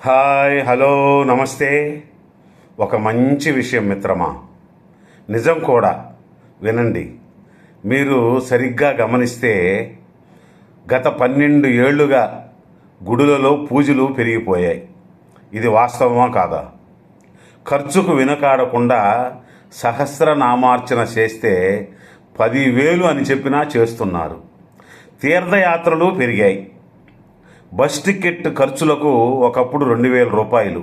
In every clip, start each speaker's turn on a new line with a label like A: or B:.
A: Hi, hello, నమస్తే. ఒక మంచి విషయం మిత్రమా, నిజం కూడా. వినండి. మీరు సరిగ్గా గమనిస్తే గత 12 ఏళ్లుగా గుడులలో పూజలు పెరిగిపోయాయి. ఇది వాస్తవమా కాదా? ఖర్చుకు వెనుకాడకుండా సహస్రనామార్చన చేస్తే 10,000 అని చెప్పినా చేస్తున్నారు. తీర్థయాత్రలు పెరిగాయి. బస్ టికెట్ ఖర్చులకు ఒకప్పుడు 2,000 రూపాయలు,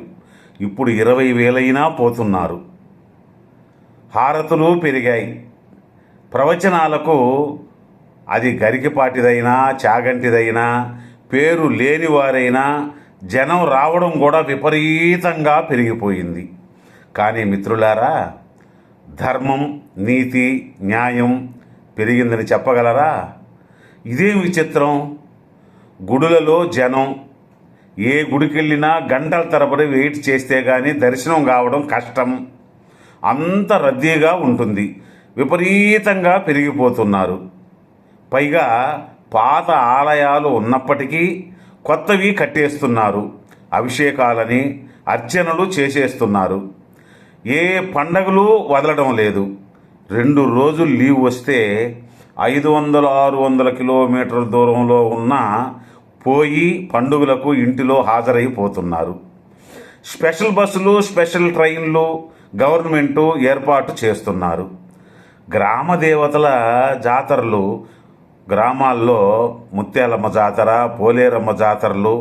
A: ఇప్పుడు 20,000 అయినా పోతున్నారు. హారతులు పెరిగాయి. ప్రవచనాలకు అది గరికిపాటిదైనా చాగంటిదైనా పేరు లేనివారైనా జనం రావడం కూడా విపరీతంగా పెరిగిపోయింది. కానీ మిత్రులారా, ధర్మం, నీతి, న్యాయం పెరిగిందని చెప్పగలరా? ఇదేం విచిత్రం! గుడులలో జనం ఏ గుడికెళ్ళినా గంటల తరబడి వెయిట్ చేస్తే కానీ దర్శనం కావడం కష్టం. అంత రద్దీగా ఉంటుంది. విపరీతంగా పెరిగిపోతున్నారు. పైగా పాత ఆలయాలు ఉన్నప్పటికీ కొత్తవి కట్టేస్తున్నారు. అభిషేకాలని, అర్చనలు చేసేస్తున్నారు. ఏ పండగలు వదలడం లేదు. 2 రోజులు లీవ్ వస్తే 500-600 కిలోమీటర్ల దూరంలో ఉన్న పోయి పండుగలకు ఇంటిలో హాజరైపోతున్నారు. స్పెషల్ బస్సులు, స్పెషల్ ట్రైన్లు గవర్నమెంటు ఏర్పాటు చేస్తున్నారు. గ్రామ దేవతల జాతరలు, గ్రామాల్లో ముత్యాలమ్మ జాతర, పోలేరమ్మ జాతరలు,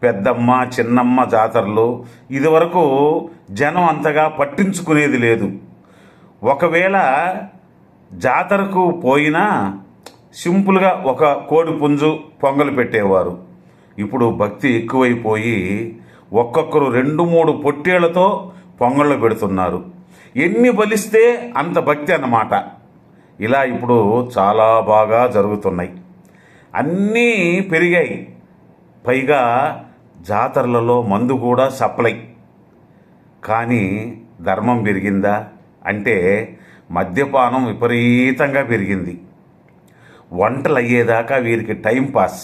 A: పెద్దమ్మ, చిన్నమ్మ జాతరలు ఇదివరకు జనం అంతగా పట్టించుకునేది లేదు. ఒకవేళ జాతరకు పోయినా సింపుల్గా ఒక కోడి పుంజు పొంగలు పెట్టేవారు. ఇప్పుడు భక్తి ఎక్కువైపోయి ఒక్కొక్కరు 2-3 పొట్టేళ్లతో పొంగళ్ళు పెడుతున్నారు. ఎన్ని బలిస్తే అంత భక్తి అన్నమాట. ఇలా ఇప్పుడు చాలా బాగా జరుగుతున్నాయి. అన్నీ పెరిగాయి. పైగా జాతరలలో మందు కూడా సప్లై. కానీ ధర్మం పెరిగిందా అంటే మద్యపానం విపరీతంగా పెరిగింది. వంటలు అయ్యేదాకా వీరికి టైంపాస్.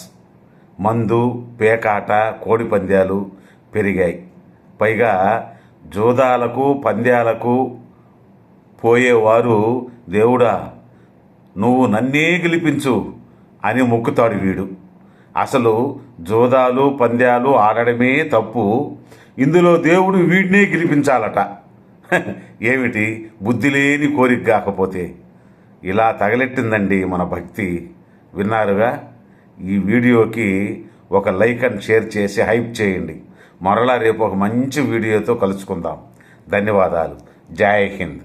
A: మందు, పేకాట, కోడి పందాలు పెరిగాయి. పైగా జోదాలకు, పందాలకు పోయేవారు దేవుడా నువ్వు నన్నే గెలిపించు అని మొక్కుతాడు వీడు. అసలు జోదాలు, పందాలు ఆడడమే తప్పు. ఇందులో దేవుడు వీడినే గెలిపించాలట. ఏమిటి బుద్ధి లేని కోరిక కాకపోతే! ఇలా తగలెట్టిందండి మన భక్తి. విన్నారుగా? ఈ వీడియోకి ఒక లైక్ అండ్ షేర్ చేసి హైప్ చేయండి. మరలా రేపు ఒక మంచి వీడియోతో కలుసుకుందాం. ధన్యవాదాలు. జై హింద్.